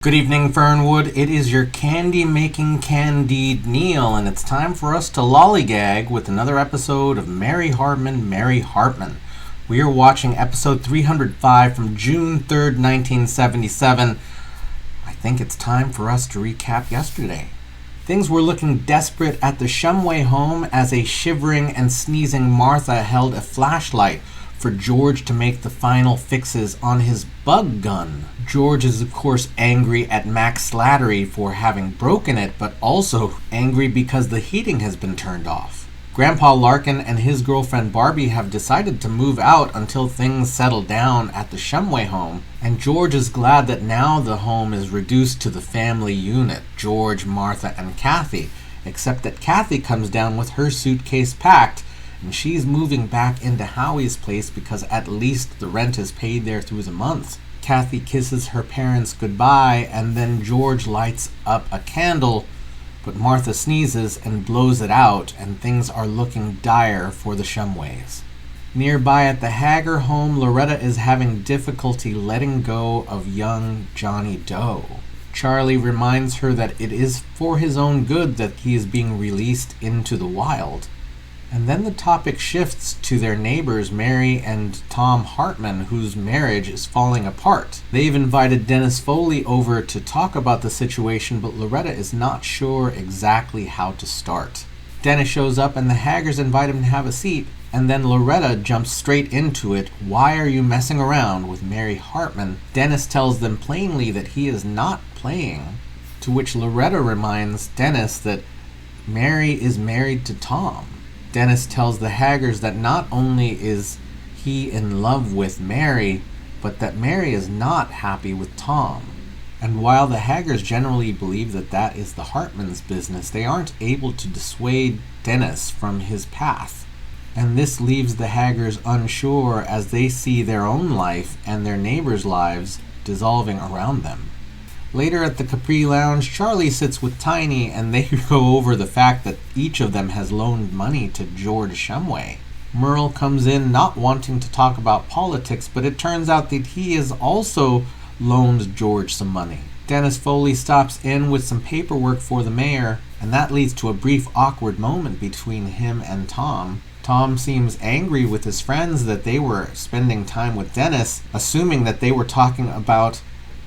Good evening, Fernwood. It is your candy-making Candide Neil, and it's time for us to lollygag with another episode of Mary Hartman, Mary Hartman. We are watching episode 305 from June 3rd, 1977. I think it's time for us to recap yesterday. Things were looking desperate at the Shumway home as a shivering and sneezing Martha held a flashlight for George to make the final fixes on his bug gun. George is of course angry at Max Slattery for having broken it, but also angry because the heating has been turned off. Grandpa Larkin and his girlfriend Barbie have decided to move out until things settle down at the Shumway home, and George is glad that now the home is reduced to the family unit, George, Martha, and Kathy, except that Kathy comes down with her suitcase packed, and she's moving back into Howie's place because at least the rent is paid there through the month. Kathy kisses her parents goodbye, and then George lights up a candle, but Martha sneezes and blows it out, and things are looking dire for the Shumways. Nearby at the Hager home, Loretta is having difficulty letting go of young Johnny Doe. Charlie reminds her that it is for his own good that he is being released into the wild. And then the topic shifts to their neighbors, Mary and Tom Hartman, whose marriage is falling apart. They've invited Dennis Foley over to talk about the situation, but Loretta is not sure exactly how to start. Dennis shows up and the Haggers invite him to have a seat, and then Loretta jumps straight into it. Why are you messing around with Mary Hartman? Dennis tells them plainly that he is not playing, to which Loretta reminds Dennis that Mary is married to Tom. Dennis tells the Haggers that not only is he in love with Mary, but that Mary is not happy with Tom. And while the Haggers generally believe that that is the Hartman's business, they aren't able to dissuade Dennis from his path. And this leaves the Haggers unsure as they see their own life and their neighbors' lives dissolving around them. Later at the Capri Lounge, Charlie sits with Tiny and they go over the fact that each of them has loaned money to George Shumway. Merle comes in not wanting to talk about politics, but it turns out that he has also loaned George some money. Dennis Foley stops in with some paperwork for the mayor, and that leads to a brief awkward moment between him and Tom. Tom seems angry with his friends that they were spending time with Dennis, assuming that they were talking about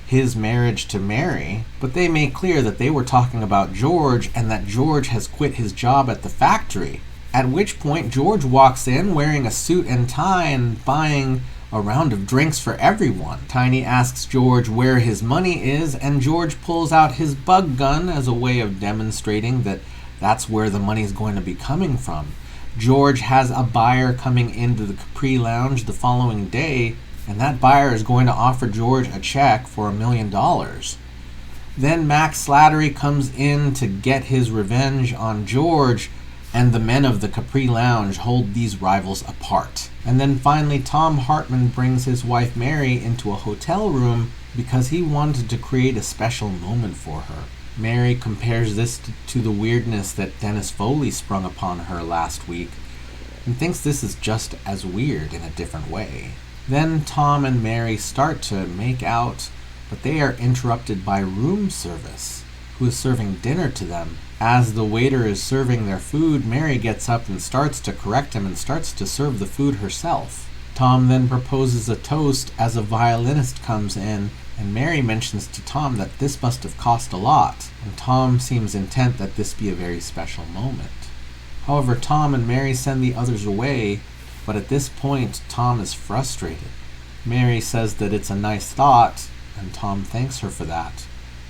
his marriage to Mary, but they make clear that they were talking about George and that George has quit his job at the factory. At which point George walks in wearing a suit and tie and buying a round of drinks for everyone. Tiny asks George where his money is, and George pulls out his bug gun as a way of demonstrating that that's where the money's going to be coming from. George has a buyer coming into the Capri Lounge the following day, and that buyer is going to offer George a check for $1 million. Then Max Slattery comes in to get his revenge on George, and the men of the Capri Lounge hold these rivals apart. And then finally Tom Hartman brings his wife Mary into a hotel room because he wanted to create a special moment for her. Mary compares this to the weirdness that Dennis Foley sprung upon her last week, and thinks this is just as weird in a different way. Then Tom and Mary start to make out, but they are interrupted by room service, who is serving dinner to them. As the waiter is serving their food, Mary gets up and starts to correct him and starts to serve the food herself. Tom then proposes a toast as a violinist comes in, and Mary mentions to Tom that this must have cost a lot, and Tom seems intent that this be a very special moment. However, Tom and Mary send the others away, but at this point, Tom is frustrated. Mary says that it's a nice thought, and Tom thanks her for that,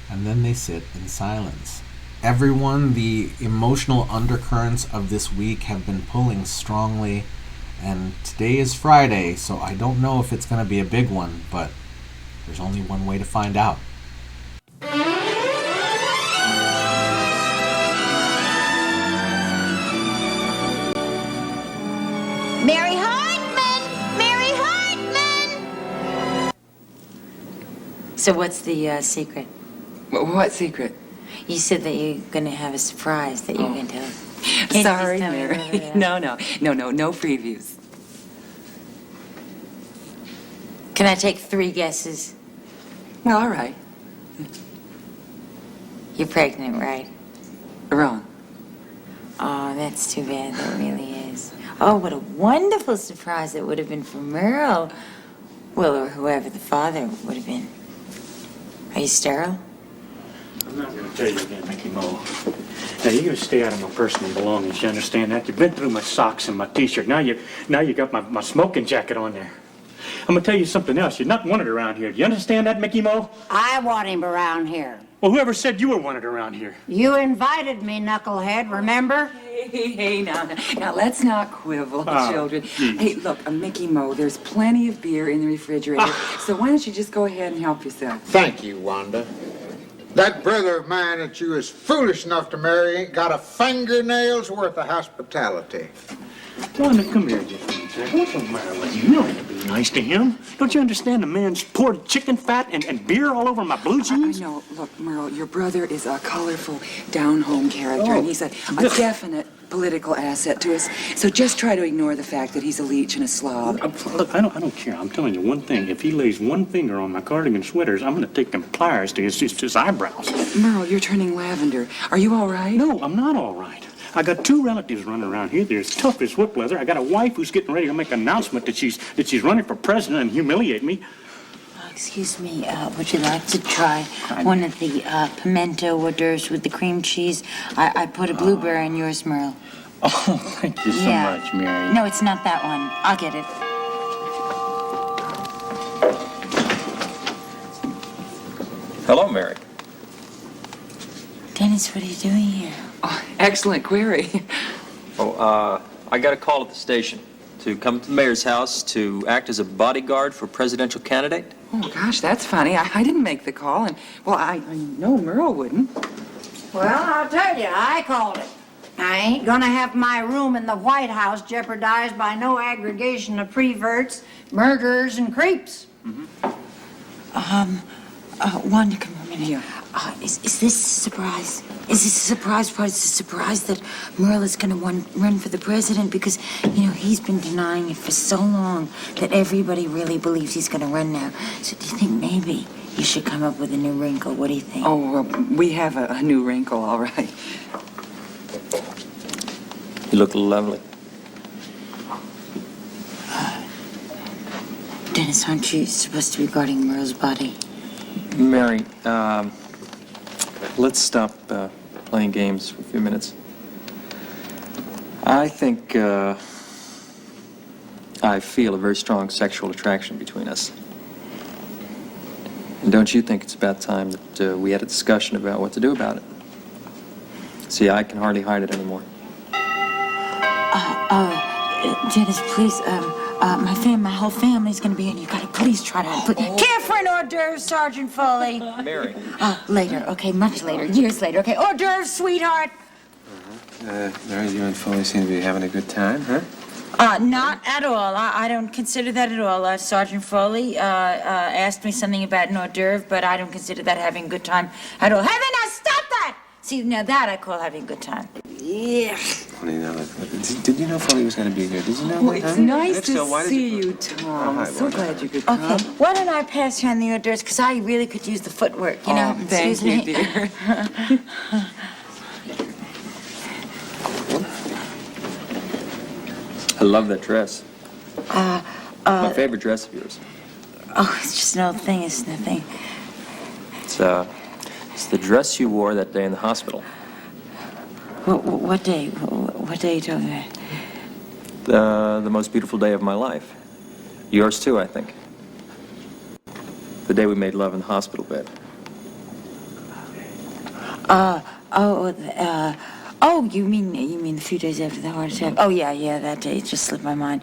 and then they sit in silence. Everyone, the emotional undercurrents of this week have been pulling strongly, and today is Friday, so I don't know if it's going to be a big one, but there's only one way to find out. Mary Hartman! Mary Hartman! So what's the secret? What secret? You said that you're going to have a surprise that you're going to tell. Can't you Sorry, just tell me Mary. what it is? No previews. Can I take 3 guesses? All right. You're pregnant, right? Wrong. Oh, that's too bad. That really is. Oh, what a wonderful surprise it would have been for Merle. Well, or whoever the father would have been. Are you sterile? I'm not going to tell you again, Mickey Mo. Now, you're going to stay out of my personal belongings, you understand that? You've been through my socks and my T-shirt. Now you got my smoking jacket on there. I'm going to tell you something else. You're not wanted around here. Do you understand that, Mickey Mo? I want him around here. Well, whoever said you were wanted around here? You invited me, knucklehead, remember? Hey, now, let's not quibble, children. Geez. Hey, look, Mickey Mo, there's plenty of beer in the refrigerator, so why don't you just go ahead and help yourself? Thank you, Wanda. That brother of mine that you was foolish enough to marry ain't got a fingernail's worth of hospitality. Wanda, come here just a second. What's the matter with you? You don't have to be nice to him. Don't you understand the man's poured chicken fat and beer all over my blue jeans? I know. Look, Merle, your brother is a colorful, down-home character, and he's a definite political asset to us. So just try to ignore the fact that he's a leech and a slob. Look, I don't care. I'm telling you one thing. If he lays one finger on my cardigan sweaters, I'm going to take them pliers to his eyebrows. Merle, you're turning lavender. Are you all right? No, I'm not all right. I got two relatives running around here. They're as tough as whip leather. I got a wife who's getting ready to make an announcement that she's running for president and humiliate me. Excuse me, would you like to try one of the pimento hors d'oeuvres with the cream cheese? I put a blueberry in yours, Merle. Oh, thank you so much, Mary. No, it's not that one. I'll get it. Hello, Mary. Dennis, what are you doing here? Oh, excellent query. I got a call at the station to come to the mayor's house to act as a bodyguard for presidential candidate. Oh, gosh, that's funny. I didn't make the call, and, well, I know Merle wouldn't. Well, I'll tell you, I called it. I ain't gonna have my room in the White House jeopardized by no aggregation of preverts, murderers, and creeps. Wanda, come here a minute. Yeah. Is this a surprise? Is this a surprise part? Is it a surprise that Merle is going to run for the president? Because, you know, he's been denying it for so long that everybody really believes he's going to run now. So do you think maybe you should come up with a new wrinkle? What do you think? Oh, well, we have a new wrinkle, all right. You look lovely. Dennis, aren't you supposed to be guarding Merle's body? Mary, let's stop playing games for a few minutes. I think I feel a very strong sexual attraction between us. And don't you think it's about time that we had a discussion about what to do about it? See, I can hardly hide it anymore. Dennis, please, my whole family's going to be in. You got to please try to... Care for an hors d'oeuvre, Sergeant Foley. Mary. Later, okay, much later, years later, okay. Hors d'oeuvre, sweetheart. Mary, you and Foley seem to be having a good time, huh? Not at all. I don't consider that at all. Sergeant Foley asked me something about an hors d'oeuvre, but I don't consider that having a good time at all. Heaven, now stop that! See, now that I call having a good time. Yeah. Honey, now, did you know Foley was going to be here? Did you know? Well, it's nice If to so, why did see you, Tom. hi, So Wanda. glad you could come. Okay, why don't I pass around the hors d'oeuvres, because I really could use the footwork, you know? Oh, thank Excuse you, me. dear. I love that dress. My favorite dress of yours. Oh, it's just an old thing, it's nothing. It's the dress you wore that day in the hospital. What day? What day are you talking about? The most beautiful day of my life. Yours too, I think. The day we made love in the hospital bed. You mean a few days after the heart attack? Oh, yeah, that day. It just slipped my mind.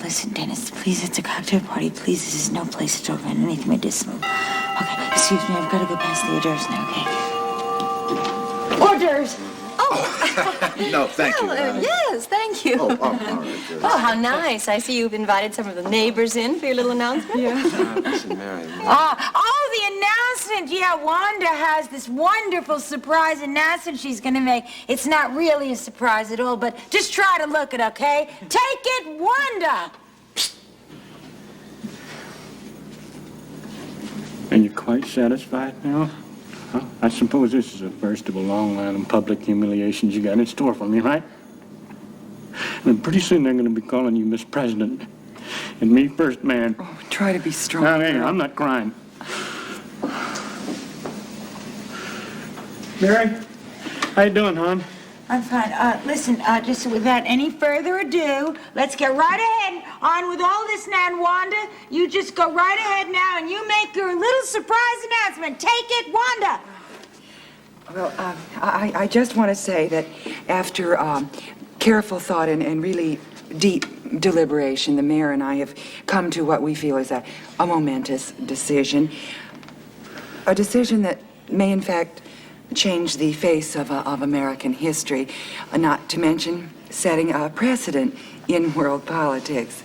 Listen, Dennis, please, it's a cocktail party. Please, this is no place to talk about anything medicinal. Okay, excuse me, I've got to go past the hors d'oeuvres now, okay? Hors d'oeuvres! No, thank you. Yes, thank you. Oh, all right. Good. Oh, how nice. I see you've invited some of the neighbors in for your little announcement. Yeah. Listen, Mary. The announcement! Yeah, Wanda has this wonderful surprise announcement she's gonna make. It's not really a surprise at all, but just try to look it, okay? Take it, Wanda! Are you quite satisfied now? Huh? I suppose this is the first of a long line of public humiliations you got in store for me, right? And pretty soon they're going to be calling you Miss President. And me first man. Oh, try to be strong. Now, hey, I'm not crying. Mary, how you doing, hon? I'm fine. Listen, just without any further ado, let's get right ahead on with all this now. And Wanda, you just go right ahead now and you make your little surprise announcement. Take it, Wanda. Well, I just want to say that after careful thought and really deep deliberation, the mayor and I have come to what we feel is a momentous decision. A decision that may, in fact, change the face of American history, not to mention setting a precedent in world politics.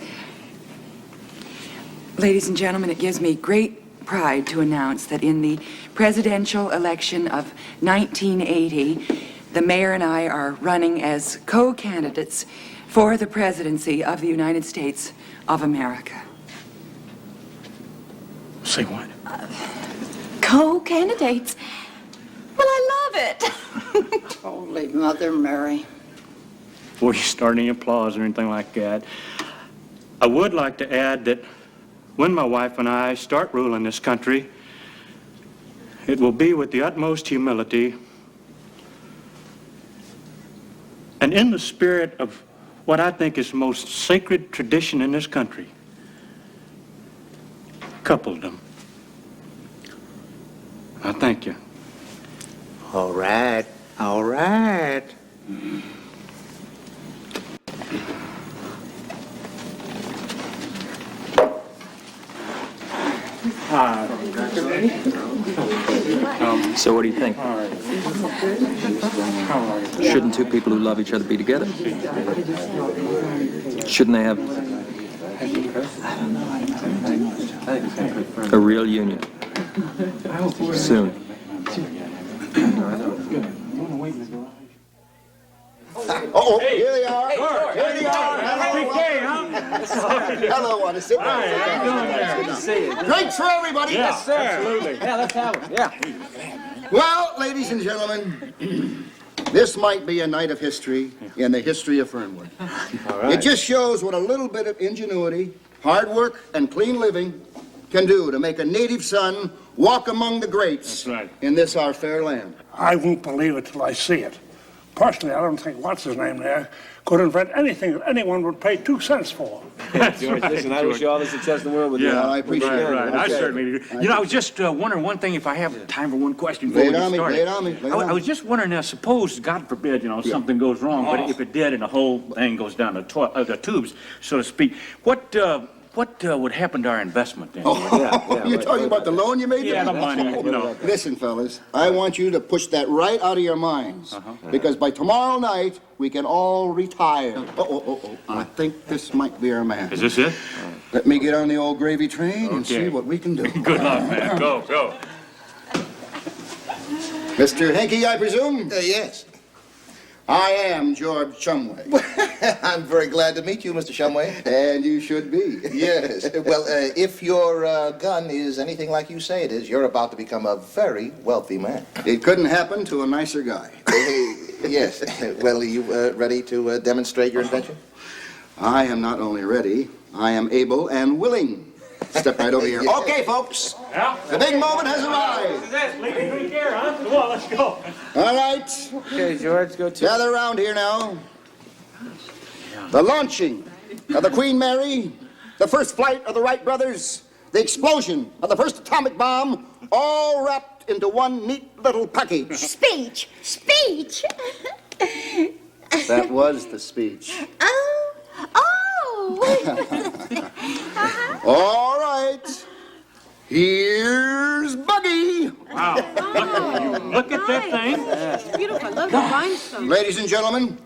Ladies and gentlemen, it gives me great pride to announce that in the presidential election of 1980, the mayor and I are running as co-candidates for the presidency of the United States of America. Say what? Co-candidates. Well, I love it. Holy Mother Mary. Before you start any applause or anything like that, I would like to add that when my wife and I start ruling this country, it will be with the utmost humility and in the spirit of what I think is the most sacred tradition in this country, coupledom. I thank you. All right, all right. So what do you think? Shouldn't two people who love each other be together? Shouldn't they have a real union soon? Oh, here they are. Here they are. Hello, want to sit down? Good to see you. Drinks for everybody. Yes, sir. Absolutely. Yeah, let's have it. Yeah. Well, ladies and gentlemen, this might be a night of history in the history of Fernwood. All right. It just shows what a little bit of ingenuity, hard work, and clean living can do to make a native son walk among the greats. That's right. In this our fair land. I won't believe it till I see it. Personally, I don't think what's-his-name there could invent anything that anyone would pay 2 cents for. George, listen, I wish you all the success in the world with Yeah, that. I appreciate it. Right. I Okay. certainly do. You know, I was just wondering one thing, if I have time for one question before Lay it we get on me, started. lay it on me, lay it on I me. was just wondering, suppose, God forbid, something goes wrong, but if it did and the whole thing goes down the tubes, so to speak, what would happen to our investment then? You're talking about the loan you made? Yeah, the money, Listen, fellas, I want you to push that right out of your minds. Because by tomorrow night, we can all retire. I think this might be our man. Is this it? Let me get on the old gravy train and see what we can do. Good luck, man. Go. Mr. Henke, I presume? Yes. I am George Shumway. I'm very glad to meet you, Mr. Shumway. And you should be. Yes. Well, if your gun is anything like you say it is, you're about to become a very wealthy man. It couldn't happen to a nicer guy. Yes. Well, are you ready to demonstrate your invention? I am not only ready, I am able and willing. Step right over here. Okay, folks. Yeah. The big moment has arrived. Leave here, huh? Come on, let's go. All right. Okay, George, go to... Gather around here now. The launching of the Queen Mary, the first flight of the Wright brothers, the explosion of the first atomic bomb, all wrapped into one neat little package. Speech! That was the speech. All right. Here's Buggy. Wow. Look at that thing. It's beautiful. I love the rhinestone. Ladies and gentlemen,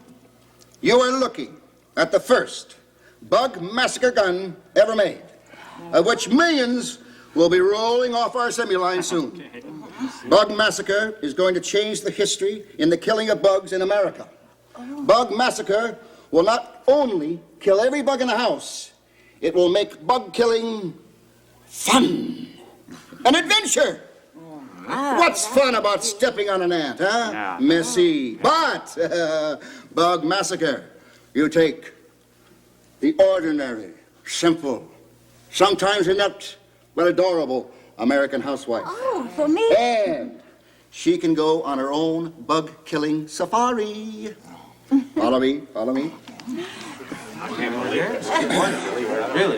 you are looking at the first bug massacre gun ever made, of which millions will be rolling off our assembly line soon. Bug Massacre is going to change the history in the killing of bugs in America. Bug Massacre will not only kill every bug in the house, it will make bug killing fun, an adventure. What's fun about stepping on an ant, huh? Yeah. Messy. But, Bug Massacre, you take the ordinary, simple, sometimes inept, but adorable American housewife. Oh, for me? And she can go on her own bug-killing safari. Follow me, follow me. I can't believe it.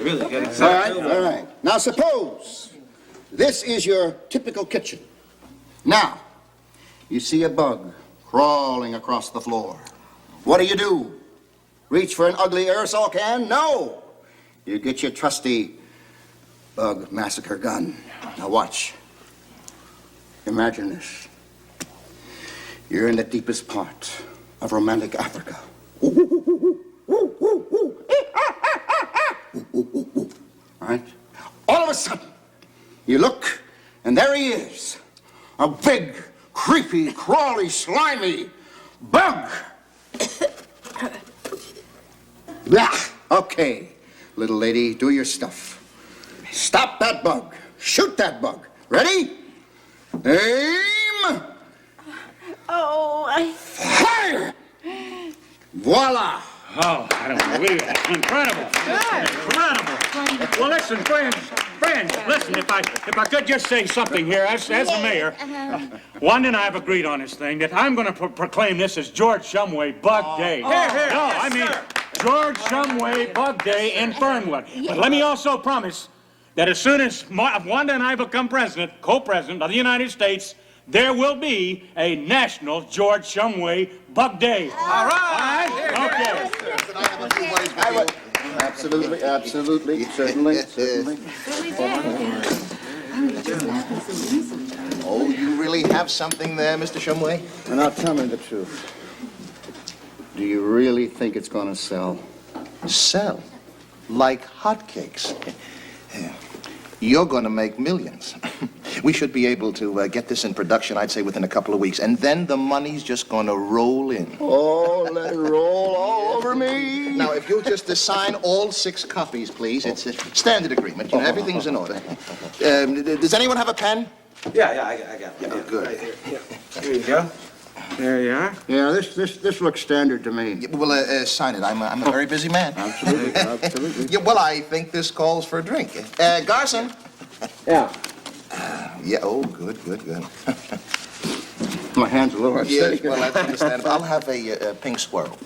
Really, getting All right, all right. Now suppose this is your typical kitchen. Now, you see a bug crawling across the floor. What do? Reach for an ugly aerosol can? No. You get your trusty Bug Massacre gun. Now watch. Imagine this. You're in the deepest part of romantic Africa. All right? All of a sudden, you look, and there he is. A big, creepy, crawly, slimy bug. Blah. Okay, little lady, do your stuff. Stop that bug. Shoot that bug. Ready? Aim. Fire. Voila. Oh, I don't believe it. Incredible. Incredible. Well, listen, friends, listen, if I could just say something here, as the mayor, Wanda and I have agreed on this thing that I'm going to proclaim this as George Shumway Bug Day. George Shumway Bug Day in Fernwood. But let me also promise that as soon as Wanda and I become co-president of the United States, there will be a national George Shumway Bug Day. All right? Okay. Absolutely, certainly. Oh, you really have something there, Mr. Shumway? Now tell me the truth. Do you really think it's going to sell? Sell? Like hotcakes. You're going to make millions. We should be able to get this in production, I'd say, within a couple of weeks. And then the money's just going to roll in. Oh, let it roll all over me. Now, if you'll just sign all 6 copies, please. It's a standard agreement. You know, everything's in order. Does anyone have a pen? Yeah, I got it. Oh, good. Here you go. There you are. Yeah, this looks standard to me. Yeah, well, sign it. I'm a very busy man. Absolutely. Yeah, well, I think this calls for a drink. Garson. Yeah. Yeah, oh, good. My hand's a little Yes, unsteady. well, that's understandable. I'll have a pink squirrel.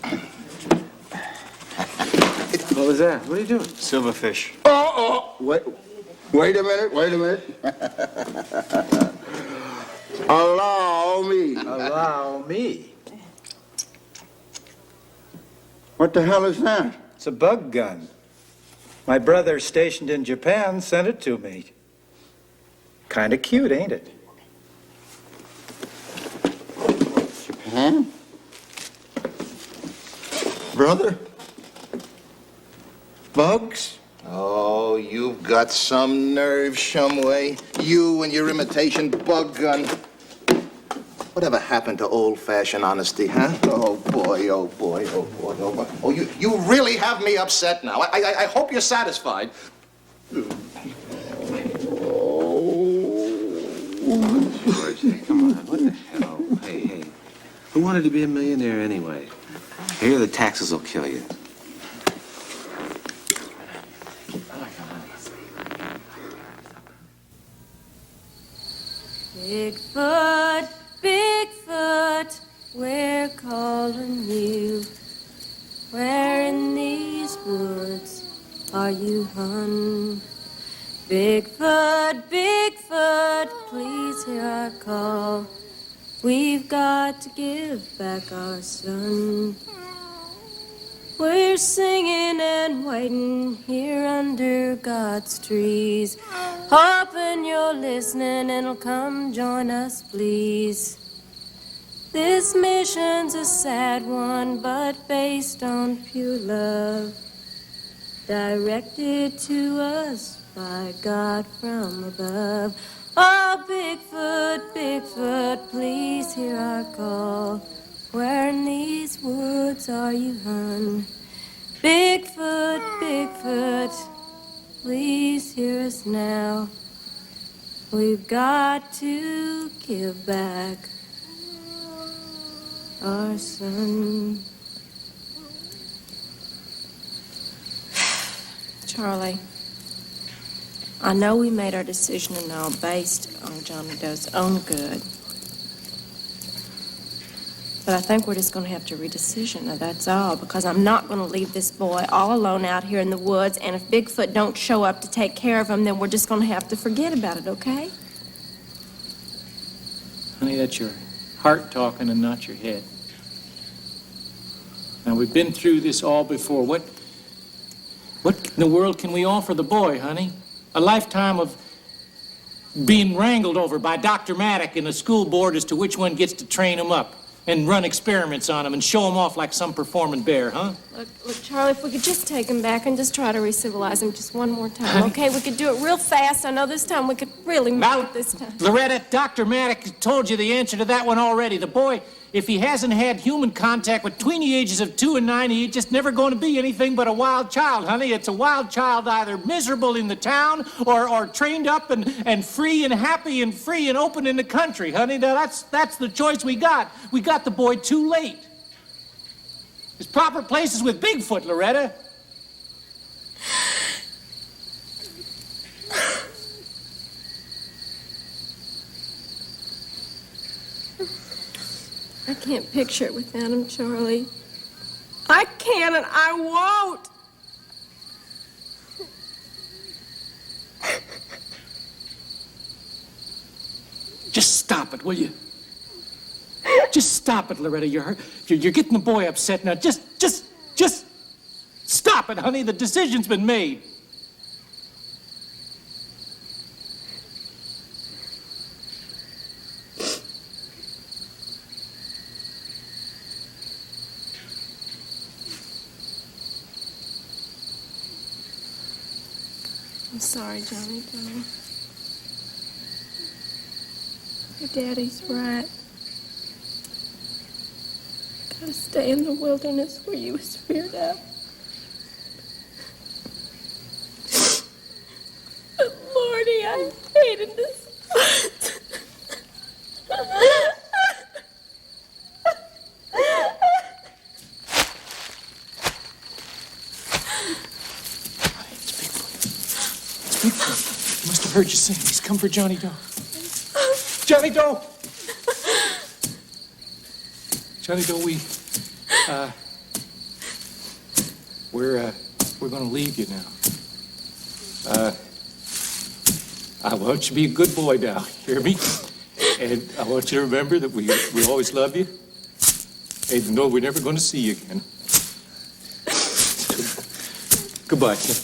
What was that? What are you doing? Silverfish. Oh, wait a minute. Allow me. Allow me. What the hell is that? It's a bug gun. My brother stationed in Japan sent it to me. Kind of cute, ain't it? Japan? Brother? Bugs? Oh, you've got some nerve, Shumway. You and your imitation bug gun. Whatever happened to old-fashioned honesty, huh? Oh, boy. Oh, you really have me upset now. I hope you're satisfied. George, come on. What the hell? Hey. Who wanted to be a millionaire anyway? Here, the taxes will kill you. Bigfoot, we're calling you. Where in these woods are you, hun? Bigfoot, please hear our call. We've got to give back our son. We're singing and waiting here under God's trees, hoping you're listening and'll come join us, please. This mission's a sad one, but based on pure love, directed to us by God from above. Oh, Bigfoot, please hear our call. Where in these woods are you, hun? Bigfoot, please hear us now. We've got to give back our son. Charlie, I know we made our decision and all based on Johnny Doe's own good. But I think we're just going to have to redecision. Now, that's all, because I'm not going to leave this boy all alone out here in the woods, and if Bigfoot don't show up to take care of him, then we're just going to have to forget about it, okay? Honey, that's your heart talking and not your head. Now, we've been through this all before. What in the world can we offer the boy, honey? A lifetime of being wrangled over by Dr. Maddock and the school board as to which one gets to train him up and run experiments on him and show him off like some performing bear, huh? Look, Charlie, if we could just take him back and just try to re-civilize him just one more time, okay? We could do it real fast. I know this time we could really make it this time. Loretta, Dr. Maddock told you the answer to that one already. The boy, if he hasn't had human contact between the ages of 2 and 9, he's just never going to be anything but a wild child, honey. It's a wild child, either miserable in the town or trained up and free and happy and free and open in the country, honey. Now, that's the choice we got. We got the boy too late. There's proper places with Bigfoot, Loretta. I can't picture it without him, Charlie. I can't and I won't. Just stop it, will you? Just stop it, Loretta. You're getting the boy upset now. Just stop it, honey. The decision's been made. I'm sorry, Johnny Doe. Your daddy's right. Gotta stay in the wilderness where you was reared up. But Lordy, I hated this. Bigfoot. He must have heard you sing. He's come for Johnny Doe. Johnny Doe! Johnny Doe, we're going to leave you now. I want you to be a good boy now, hear me? And I want you to remember that we always love you, even though we're never going to see you again. Goodbye, kid.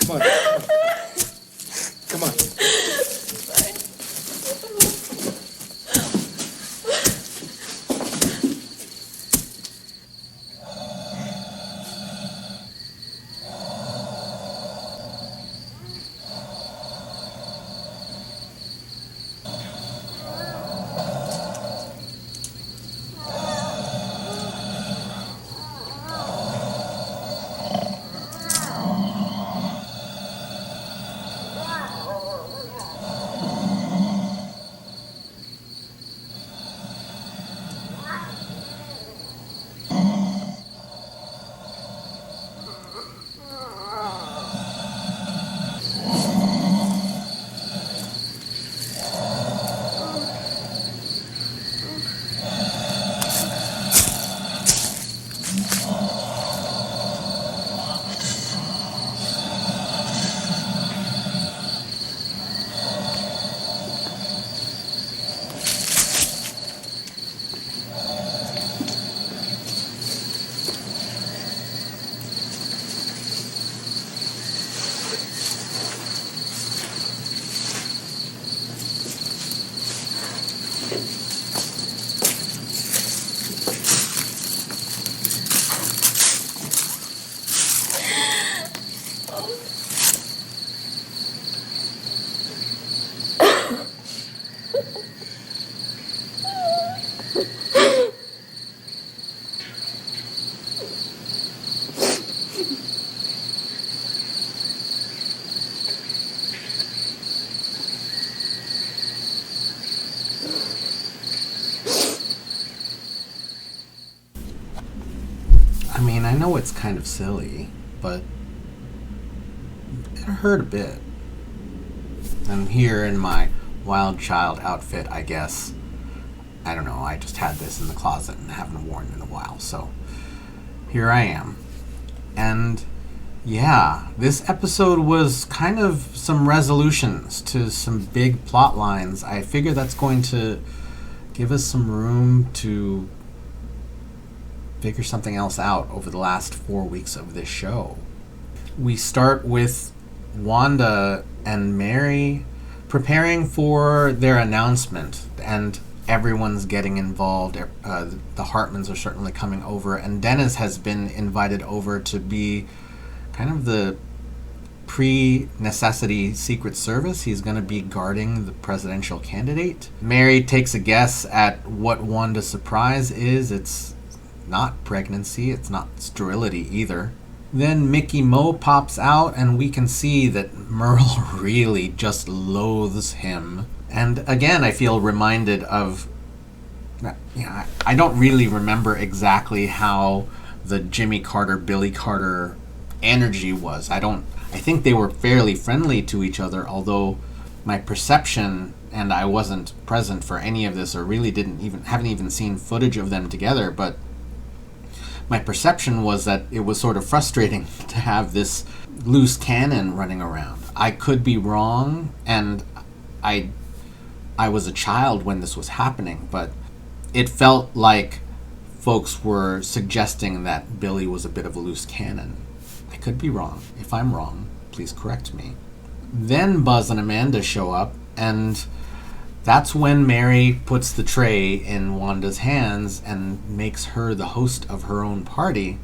Come on. Come on. I mean, I know it's kind of silly, but it hurt a bit. I'm here in my wild child outfit, I guess. I don't know, I just had this in the closet and haven't worn it in a while, so here I am. And yeah, this episode was kind of some resolutions to some big plot lines. I figure that's going to give us some room to figure something else out over the last 4 weeks of this show. We start with Wanda and Mary preparing for their announcement, and everyone's getting involved. The Hartmans are certainly coming over, and Dennis has been invited over to be kind of the pre-necessity Secret Service. He's going to be guarding the presidential candidate. Mary takes a guess at what Wanda's surprise is. It's not pregnancy, it's not sterility either. Then Mickey Mo pops out, and we can see that Merle really just loathes him. And again, I feel reminded of... I don't really remember exactly how the Jimmy Carter, Billy Carter energy was. I think they were fairly friendly to each other, although my perception, and I wasn't present for any of this, or really haven't even seen footage of them together, but my perception was that it was sort of frustrating to have this loose cannon running around. I could be wrong, and I was a child when this was happening, but it felt like folks were suggesting that Billy was a bit of a loose cannon. I could be wrong. If I'm wrong, please correct me. Then Buzz and Amanda show up, and that's when Mary puts the tray in Wanda's hands and makes her the host of her own party.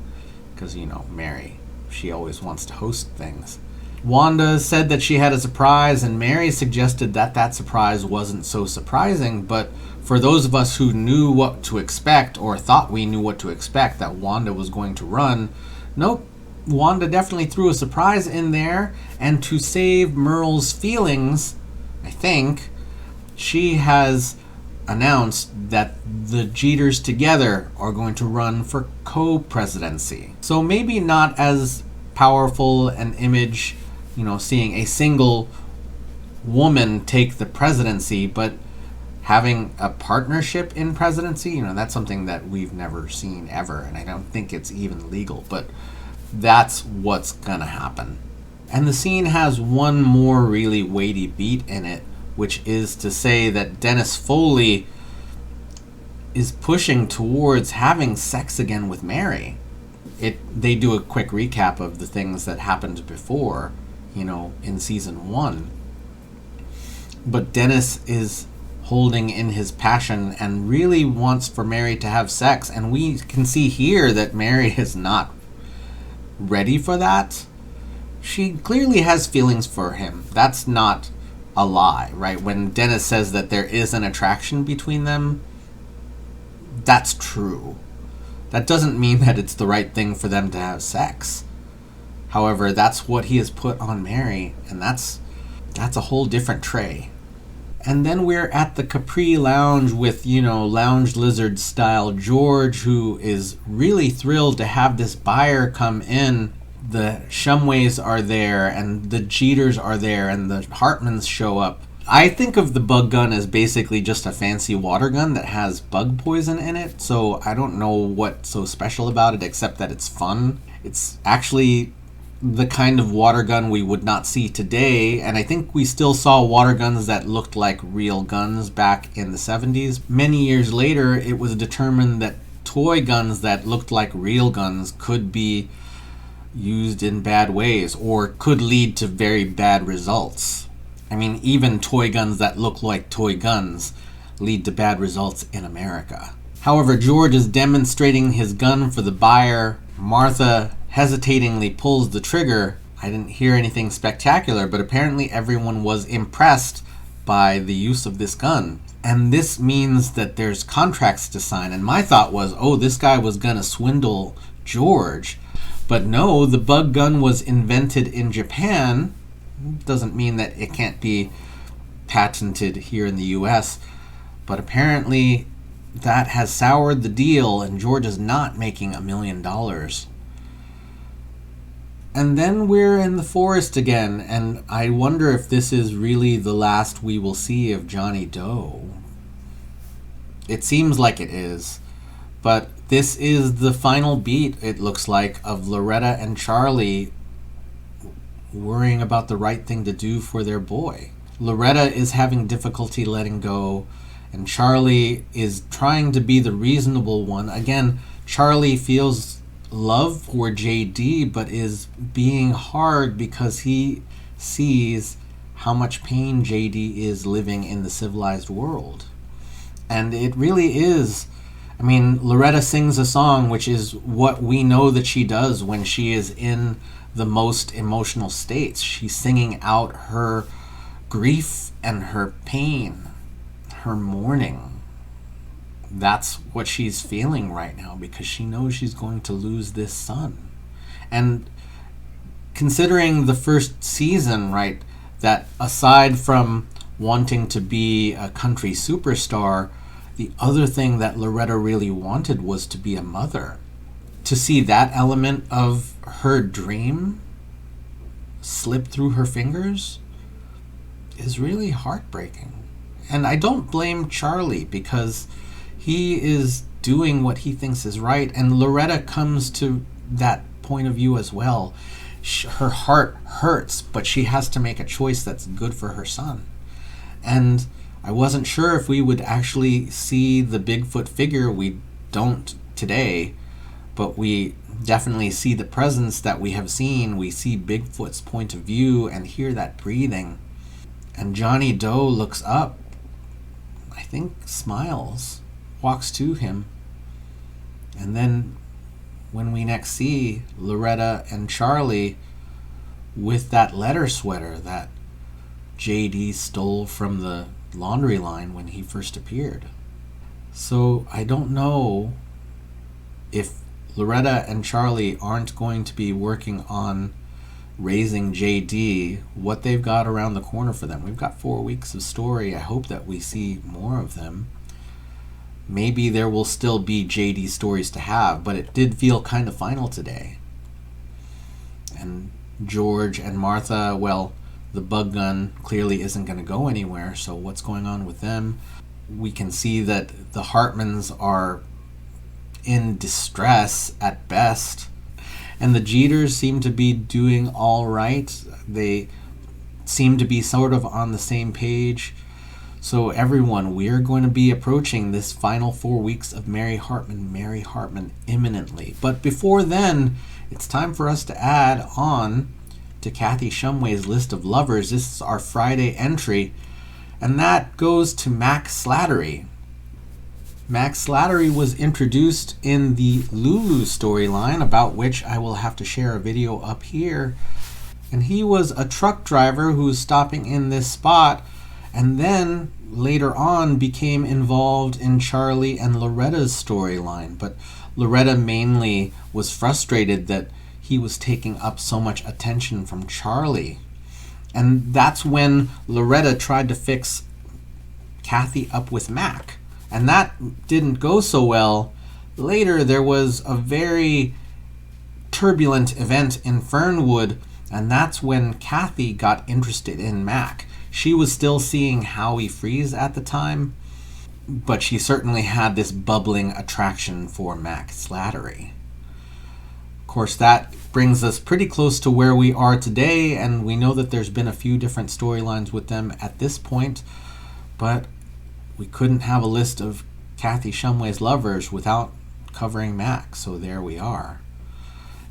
Because, Mary, she always wants to host things. Wanda said that she had a surprise, and Mary suggested that that surprise wasn't so surprising, but for those of us who knew what to expect, or thought we knew what to expect, that Wanda was going to run, nope, Wanda definitely threw a surprise in there, and to save Merle's feelings, I think, she has announced that the Jeters together are going to run for co-presidency. So maybe not as powerful an image, seeing a single woman take the presidency, but having a partnership in presidency, that's something that we've never seen ever, and I don't think it's even legal, but that's what's gonna happen. And the scene has one more really weighty beat in it, which is to say that Dennis Foley is pushing towards having sex again with Mary. They do a quick recap of the things that happened before, in season 1. But Dennis is holding in his passion and really wants for Mary to have sex, and we can see here that Mary is not ready for that. She clearly has feelings for him. That's not a lie, right? When Dennis says that there is an attraction between them, that's true. That doesn't mean that it's the right thing for them to have sex. However, that's what he has put on Mary, and that's a whole different tray. And then we're at the Capri Lounge with, Lounge Lizard style George, who is really thrilled to have this buyer come in. The Shumways are there, and the Jeters are there, and the Hartmans show up. I think of the bug gun as basically just a fancy water gun that has bug poison in it, so I don't know what's so special about it except that it's fun. It's actually the kind of water gun we would not see today, and I think we still saw water guns that looked like real guns back in the 70s. Many years later, it was determined that toy guns that looked like real guns could be used in bad ways or could lead to very bad results. I mean, even toy guns that look like toy guns lead to bad results in America. However, George is demonstrating his gun for the buyer. Martha hesitatingly pulls the trigger. I didn't hear anything spectacular, but apparently everyone was impressed by the use of this gun. And this means that there's contracts to sign. And my thought was, oh, this guy was going to swindle George. But no, the bug gun was invented in Japan. Doesn't mean that it can't be patented here in the US. But apparently that has soured the deal, and George is not making $1 million. And then we're in the forest again, and I wonder if this is really the last we will see of Johnny Doe. It seems like it is, but this is the final beat, it looks like, of Loretta and Charlie worrying about the right thing to do for their boy. Loretta is having difficulty letting go, and Charlie is trying to be the reasonable one. Again, Charlie feels love for JD, but is being hard because he sees how much pain JD is living in the civilized world. And it really is, I mean, Loretta sings a song, which is what we know that she does when she is in the most emotional states. She's singing out her grief and her pain, her mourning. That's what she's feeling right now because she knows she's going to lose this son. And considering the first season, right, that aside from wanting to be a country superstar, the other thing that Loretta really wanted was to be a mother. To see that element of her dream slip through her fingers is really heartbreaking. And I don't blame Charlie because he is doing what he thinks is right, and Loretta comes to that point of view as well. Her heart hurts, but she has to make a choice that's good for her son. And I wasn't sure if we would actually see the Bigfoot figure. We don't today, but we definitely see the presence that we have seen. We see Bigfoot's point of view and hear that breathing. And Johnny Doe looks up, I think smiles, walks to him. And then when we next see Loretta and Charlie with that letter sweater that JD stole from the laundry line when he first appeared. So I don't know if Loretta and Charlie aren't going to be working on raising JD, what they've got around the corner for them. We've got 4 weeks of story. I hope that we see more of them. Maybe there will still be JD stories to have, but it did feel kind of final today. And George and Martha, well, the bug gun clearly isn't going to go anywhere, so what's going on with them? We can see that the Hartmans are in distress at best, and the Jeters seem to be doing all right. They seem to be sort of on the same page. So everyone, we are going to be approaching this final 4 weeks of Mary Hartman imminently. But before then, it's time for us to add on to Kathy Shumway's list of lovers. This is our Friday entry, and that goes to Max Slattery. Max Slattery was introduced in the Lulu storyline, about which I will have to share a video up here. And he was a truck driver who was stopping in this spot, and then later on became involved in Charlie and Loretta's storyline. But Loretta mainly was frustrated that he was taking up so much attention from Charlie. And that's when Loretta tried to fix Kathy up with Mac. And that didn't go so well. Later, there was a very turbulent event in Fernwood, and that's when Kathy got interested in Mac. She was still seeing Howie Freeze at the time, but she certainly had this bubbling attraction for Mac Slattery. Of course, that brings us pretty close to where we are today, and we know that there's been a few different storylines with them at this point, but we couldn't have a list of Kathy Shumway's lovers without covering Mac, so there we are.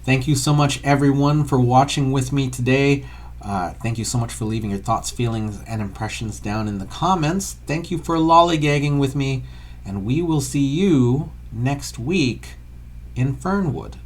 Thank you so much, everyone, for watching with me today. Thank you so much for leaving your thoughts, feelings, and impressions down in the comments. Thank you for lollygagging with me, and we will see you next week in Fernwood.